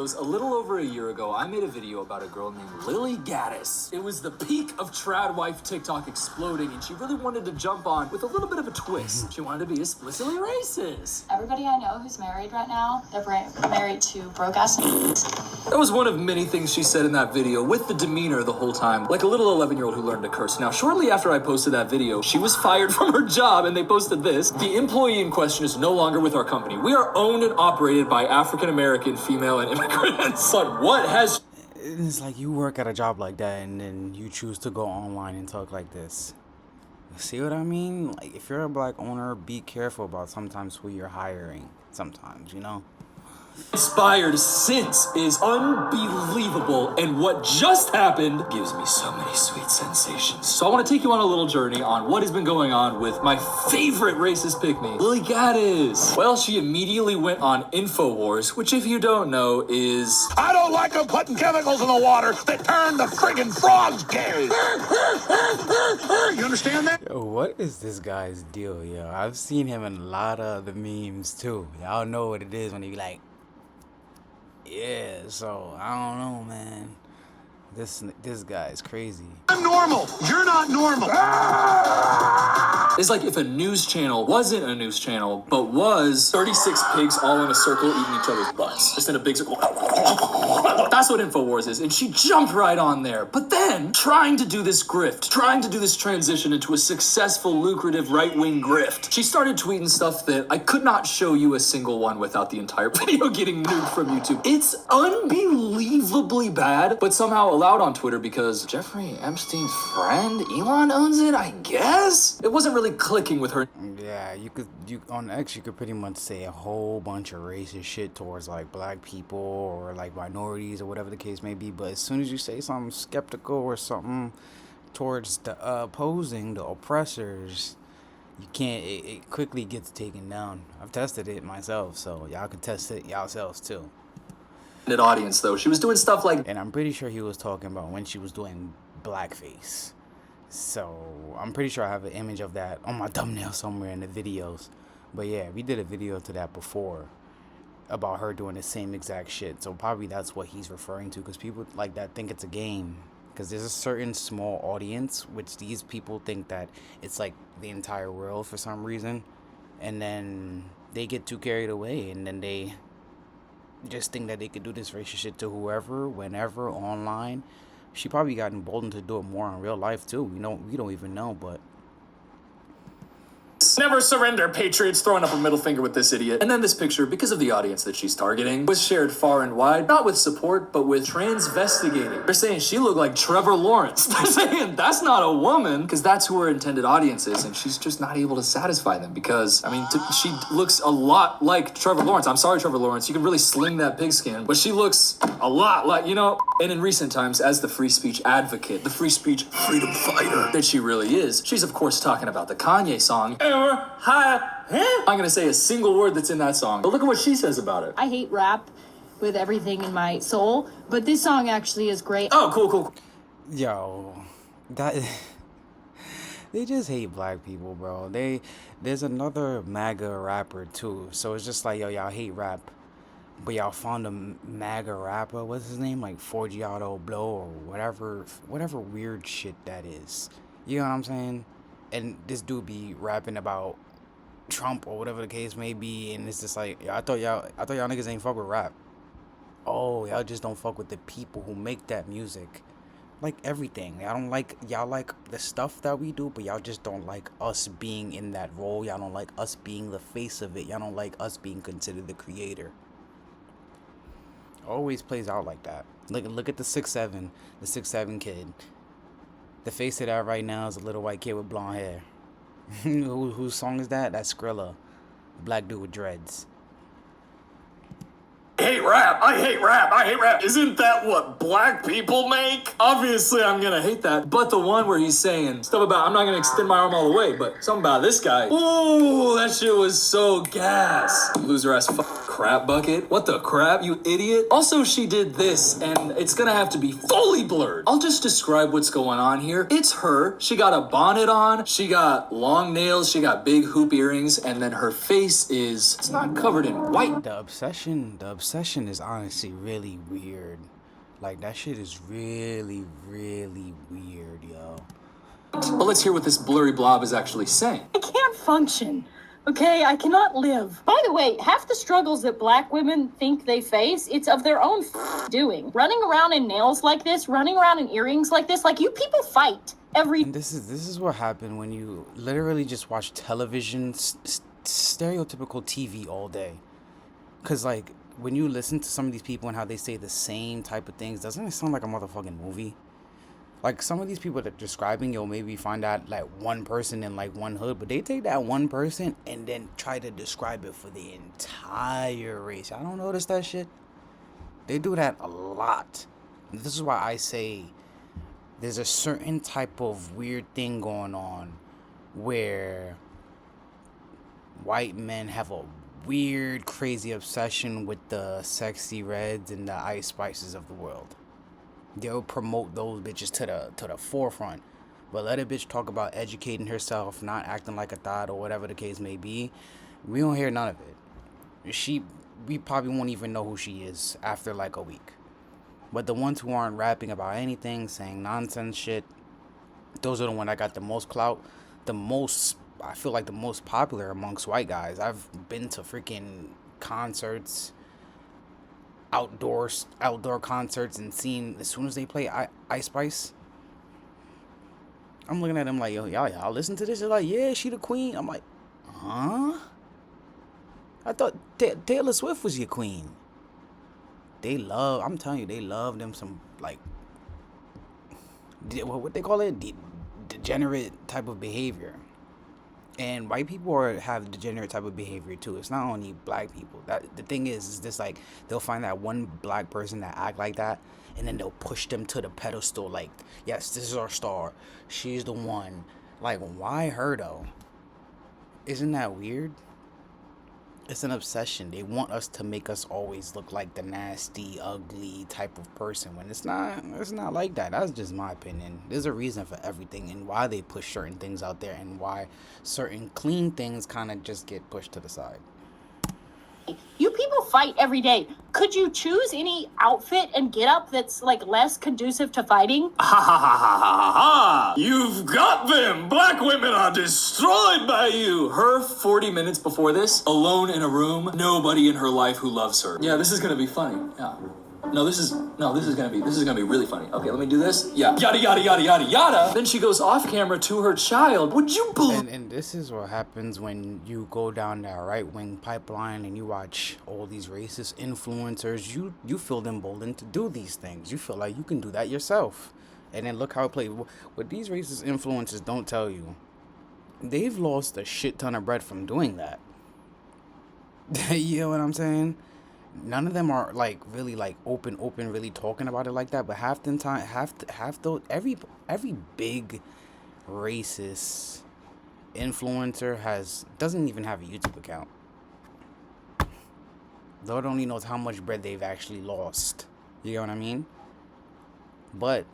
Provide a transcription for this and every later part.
knows, a little over a year ago, I made a video about a girl named Lily Gaddis. It was the peak of trad wife TikTok exploding, and she really wanted to jump on with a little bit of a twist. She wanted to be explicitly racist. Everybody I know who's married right now, they're married to broke-ass. That was one of many things she said in that video, with the demeanor the whole time, like a little 11-year-old who learned to curse. Now, shortly after I posted that video, she was fired from her job, and they posted this. The employee in question is no longer with our company. We are owned and operated by African-American, female, and immigrants. But what has... It's like you work at a job like that, and then you choose to go online and talk like this. See what I mean? Like, if you're a black owner, be careful about sometimes who you're hiring. Sometimes, you know? Inspired since is unbelievable, and what just happened gives me so many sweet sensations. So I want to take you on a little journey on what has been going on with my favorite racist pick-me, Lily Gaddis. Well, she immediately went on InfoWars, which if you don't know is... I don't like them putting chemicals in the water that turn the friggin' frogs gay. You understand that? Yo, what is this guy's deal, yo? I've seen him in a lot of the memes, too. Y'all know what it is when he be like... Yeah, so, I don't know, man. This guy is crazy. I'm normal. You're not normal. It's like if a news channel wasn't a news channel, but was 36 pigs all in a circle eating each other's butts. Just in a big circle. That's what InfoWars is. And she jumped right on there. But then, trying to do this grift, trying to do this transition into a successful, lucrative right-wing grift, she started tweeting stuff that I could not show you a single one without the entire video getting nuked from YouTube. It's unbelievably bad, but somehow allowed on Twitter because Jeffrey Epstein's friend, Elon, owns it, I guess? It wasn't really clicking with her. Yeah, you on X, you could pretty much say a whole bunch of racist shit towards, like, black people or, like, minorities or whatever the case may be, but as soon as you say something skeptical or something towards the opposing, the oppressors, you can't, it quickly gets taken down. I've tested it myself, so y'all can test it yourselves, too. Audience, though. She was doing stuff like... And I'm pretty sure he was talking about when she was doing blackface. So, I'm pretty sure I have an image of that on my thumbnail somewhere in the videos. But yeah, we did a video to that before about her doing the same exact shit. So probably that's what he's referring to, because people like that think it's a game. Because there's a certain small audience, which these people think that it's like the entire world for some reason. And then they get too carried away, and then they just think that they could do this racist shit to whoever, whenever, online. She probably got emboldened to do it more in real life too. You know, we don't even know, but... Never surrender, patriots, throwing up a middle finger with this idiot. And then this picture, because of the audience that she's targeting, was shared far and wide, not with support, but with transvestigating. They're saying she looked like Trevor Lawrence. They're saying that's not a woman, because that's who her intended audience is, and she's just not able to satisfy them, because, I mean, she looks a lot like Trevor Lawrence. I'm sorry, Trevor Lawrence, you can really sling that pigskin, but she looks a lot like, you know. And in recent times, as the free speech advocate, the free speech freedom fighter that she really is, she's of course talking about the Kanye song, I'm gonna say a single word that's in that song, but look at what she says about it. I hate rap with everything in my soul, but this song actually is great. Oh, cool. Yo, that... They just hate black people, bro. There's another MAGA rapper, too. So it's just like, yo, y'all hate rap, but y'all found a MAGA rapper. What's his name? Like, Forgiato Blow or whatever weird shit that is. You know what I'm saying? And this dude be rapping about Trump or whatever the case may be, and it's just like, I thought y'all niggas ain't fuck with rap. Oh, y'all just don't fuck with the people who make that music. Like everything. Y'all like the stuff that we do, but y'all just don't like us being in that role. Y'all don't like us being the face of it. Y'all don't like us being considered the creator. Always plays out like that. Look at the 6'7" kid. The face of that right now is a little white kid with blonde hair. Whose song is that? That's Skrilla. Black dude with dreads. I hate rap. Isn't that what black people make? Obviously, I'm gonna hate that. But the one where he's saying stuff about, I'm not gonna extend my arm all the way, but something about this guy. Ooh, that shit was so gas. Loser ass fuck. crap bucket? What the crap, you idiot? Also, she did this, and it's gonna have to be fully blurred. I'll just describe what's going on here. It's her. She got a bonnet on, she got long nails, she got big hoop earrings, and then her face it's not covered in white. The obsession is honestly really weird. Like, that shit is really, really weird, yo. But let's hear what this blurry blob is actually saying. I can't function. Okay, I cannot live. By the way, half the struggles that black women think they face, it's of their own doing. Running around in nails like this, running around in earrings like this, like you people fight every. And this is what happened when you literally just watch television, stereotypical TV all day. Cause like when you listen to some of these people and how they say the same type of things, doesn't it sound like a motherfucking movie? Like, some of these people that are describing, you'll maybe find out, like, one person in, like, one hood. But they take that one person and then try to describe it for the entire race. I don't notice that shit. They do that a lot. And this is why I say there's a certain type of weird thing going on where white men have a weird, crazy obsession with the Sexy Reds and the Ice Spices of the world. They'll promote those bitches to the forefront. But let a bitch talk about educating herself, not acting like a thot, or whatever the case may be. We don't hear none of it. We probably won't even know who she is after like a week. But the ones who aren't rapping about anything, saying nonsense shit, those are the ones that got the most clout, I feel like the most popular amongst white guys. I've been to freaking concerts, outdoor concerts, and seen as soon as they play Ice Spice, I'm looking at them like, yo, y'all listen to this? They're like, yeah, she the queen. I'm like, huh? I thought Taylor Swift was your queen. I'm telling you, they love them some, like, what they call it, degenerate type of behavior. And white people have degenerate type of behavior too. It's not only black people. The thing is just like they'll find that one black person that act like that, and then they'll push them to the pedestal. Like, yes, this is our star. She's the one. Like, why her though? Isn't that weird? It's an obsession. They want us to make us always look like the nasty, ugly type of person when it's not like that. That's just my opinion. There's a reason for everything and why they push certain things out there and why certain clean things kind of just get pushed to the side. You people fight every day. Could you choose any outfit and get up that's like less conducive to fighting? Ha ha ha ha ha ha! You've got them! Black women are destroyed by you! Her 40 minutes before this, alone in a room, nobody in her life who loves her. Yeah, this is gonna be funny. Yeah. This is gonna be really funny. Okay, let me do this. Yeah. Yada yada yada yada yada. Then she goes off camera to her child. Would you believe? And this is what happens when you go down that right wing pipeline and you watch all these racist influencers. You feel emboldened to do these things. You feel like you can do that yourself. And then look how it plays. What these racist influencers don't tell you, they've lost a shit ton of bread from doing that. You know what I'm saying? None of them are like really like open really talking about it like that, but half the time every big racist influencer doesn't even have a YouTube account. Lord only knows how much bread they've actually lost. You know what I mean? But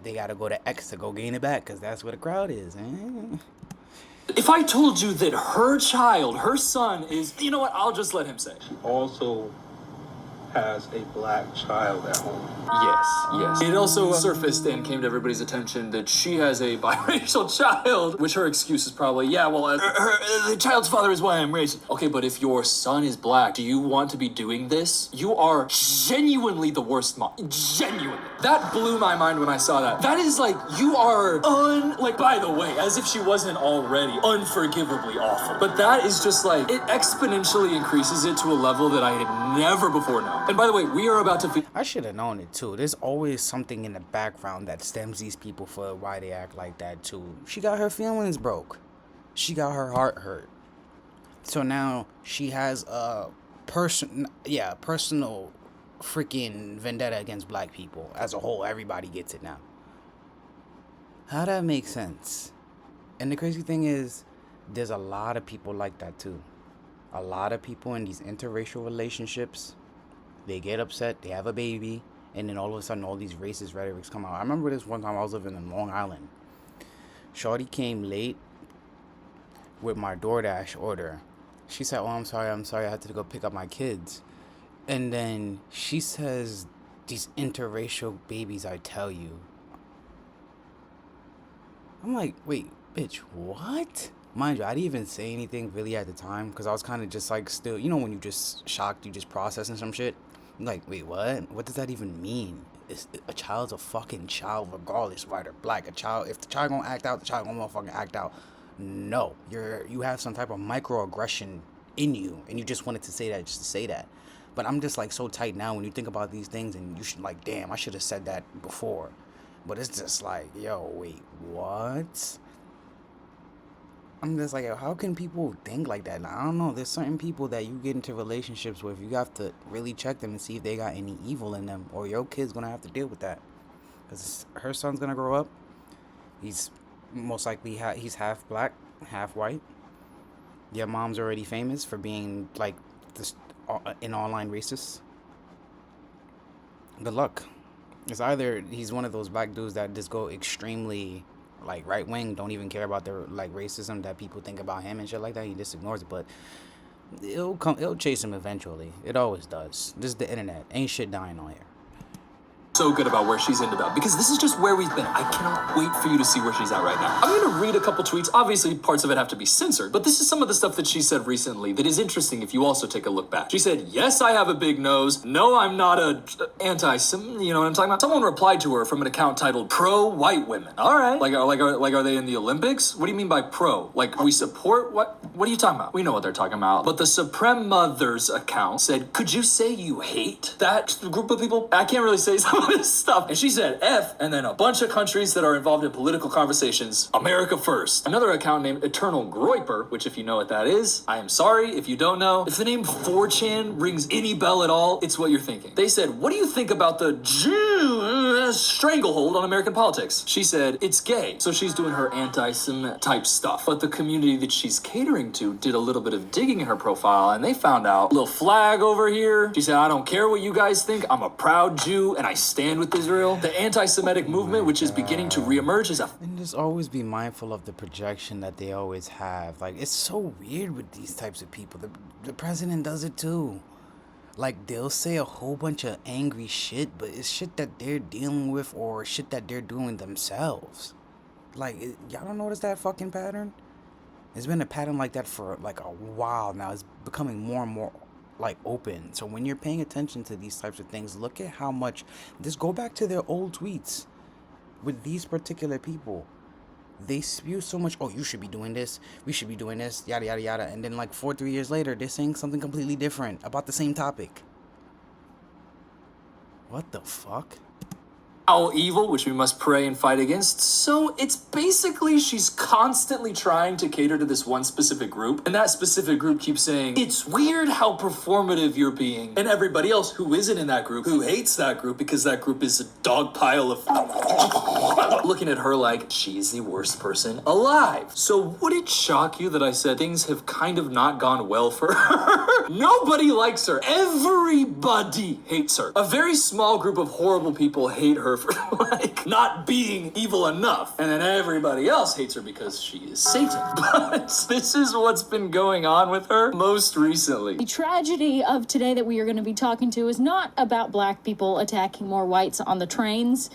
they gotta go to X to go gain it back, because that's where the crowd is. If I told you that her child, her son is, you know what, I'll just let him say. Also has a black child at home. Yes. It also surfaced and came to everybody's attention that she has a biracial child, which her excuse is probably, the child's father is why I'm racist. Okay, but if your son is black, do you want to be doing this? You are genuinely the worst mom. Genuinely. That blew my mind when I saw that. That is like, you are by the way, as if she wasn't already unforgivably awful. But that is just like, it exponentially increases it to a level that I had never before known. And by the way, we are about to... I should have known it too. There's always something in the background that stems these people for why they act like that too. She got her feelings broke. She got her heart hurt. So now she has a personal freaking vendetta against black people as a whole. Everybody gets it now. How that make sense? And the crazy thing is, there's a lot of people like that too. a lot of people in these interracial relationships, they get upset, they have a baby, and then all of a sudden all these racist rhetorics come out. I remember this one time I was living in Long Island. Shorty came late with my DoorDash order. She said, oh, I'm sorry, I had to go pick up my kids. And then she says, these interracial babies, I tell you. I'm like, wait, bitch, what? Mind you, I didn't even say anything really at the time because I was kind of just like still, you know, when you just shocked, you just processing some shit. I'm like, wait, what? What does that even mean? A child's a fucking child regardless, white or black. A child, if the child gonna act out, the child gonna motherfucking act out. No, you have some type of microaggression in you, and you just wanted to say that just to say that. But I'm just like so tight now when you think about these things, and you should like, damn, I should have said that before. But it's just like, yo, wait, what? I'm just like, how can people think like that? I don't know. There's certain people that you get into relationships with, you have to really check them and see if they got any evil in them, or your kid's gonna have to deal with that. Because her son's gonna grow up. He's most likely he's half black, half white. Your mom's already famous for being like this an online racist. Good luck. It's either he's one of those black dudes that just go extremely like right wing, don't even care about their like racism that people think about him and shit like that. He just ignores it, but it'll chase him eventually. It always does. This is the internet. Ain't shit dying on here. So good about where she's ended up because this is just where we've been. I cannot wait for you to see where she's at right now. I'm going to read a couple tweets. Obviously, parts of it have to be censored, but this is some of the stuff that she said recently that is interesting if you also take a look back. She said, yes, I have a big nose. No, I'm not a anti-Sim. You know what I'm talking about? Someone replied to her from an account titled Pro-White Women. All right. Are they in the Olympics? What do you mean by pro? Like, we support what? What are you talking about? We know what they're talking about. But the Supreme Mothers account said, could you say you hate that group of people? I can't really say some of this stuff. And she said F and then a bunch of countries that are involved in political conversations. America first. Another account named Eternal Groiper, which if you know what that is, I am sorry if you don't know. If the name 4chan rings any bell at all, it's what you're thinking. They said, what do you think about the Jew stranglehold on American politics? She said, it's gay. So she's doing her anti-Semitic type stuff. But the community that she's catering to did a little bit of digging in her profile and they found out, little flag over here. She said, I don't care what you guys think. I'm a proud Jew and I stand with Israel. The anti-Semitic movement, which is beginning to reemerge, is a... And just always be mindful of the projection that they always have. Like, it's so weird with these types of people. The president does it too. Like, they'll say a whole bunch of angry shit, but it's shit that they're dealing with or shit that they're doing themselves. Like, y'all don't notice that fucking pattern? It's been a pattern like that for, like, a while now. It's becoming more and more like open. So when you're paying attention to these types of things, look at how much, just go back to their old tweets with these particular people. They spew so much, oh, you should be doing this, we should be doing this, yada yada yada, and then like 3 years later they're saying something completely different about the same topic. What the fuck? All evil, which we must pray and fight against. So it's basically she's constantly trying to cater to this one specific group, and that specific group keeps saying, it's weird how performative you're being. And everybody else who isn't in that group, who hates that group because that group is a dog pile of looking at her like she is the worst person alive. So would it shock you that I said things have kind of not gone well for her? Nobody likes her. Everybody hates her. A very small group of horrible people hate her for like not being evil enough, and then everybody else hates her because she is Satan. But this is what's been going on with her most recently. The tragedy of today that we are going to be talking to is not about black people attacking more whites on the trains.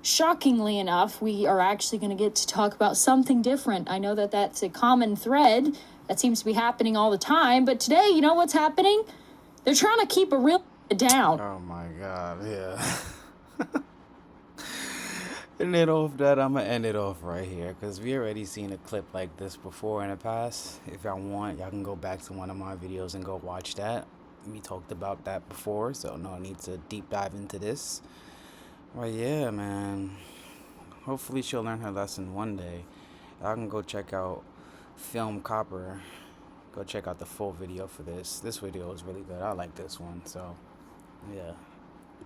Shockingly enough, we are actually going to get to talk about something different. I know that that's a common thread that seems to be happening all the time, but today, you know what's happening? They're trying to keep a real down. Oh my god, yeah. And then off that, I'm gonna end it off right here because we already seen a clip like this before in the past. If y'all want, y'all can go back to one of my videos and go watch that. We talked about that before, so no need to deep dive into this. Well, yeah, man. Hopefully she'll learn her lesson one day. Y'all can go check out Film Copper. Go check out the full video for this. This video is really good. I like this one, so yeah.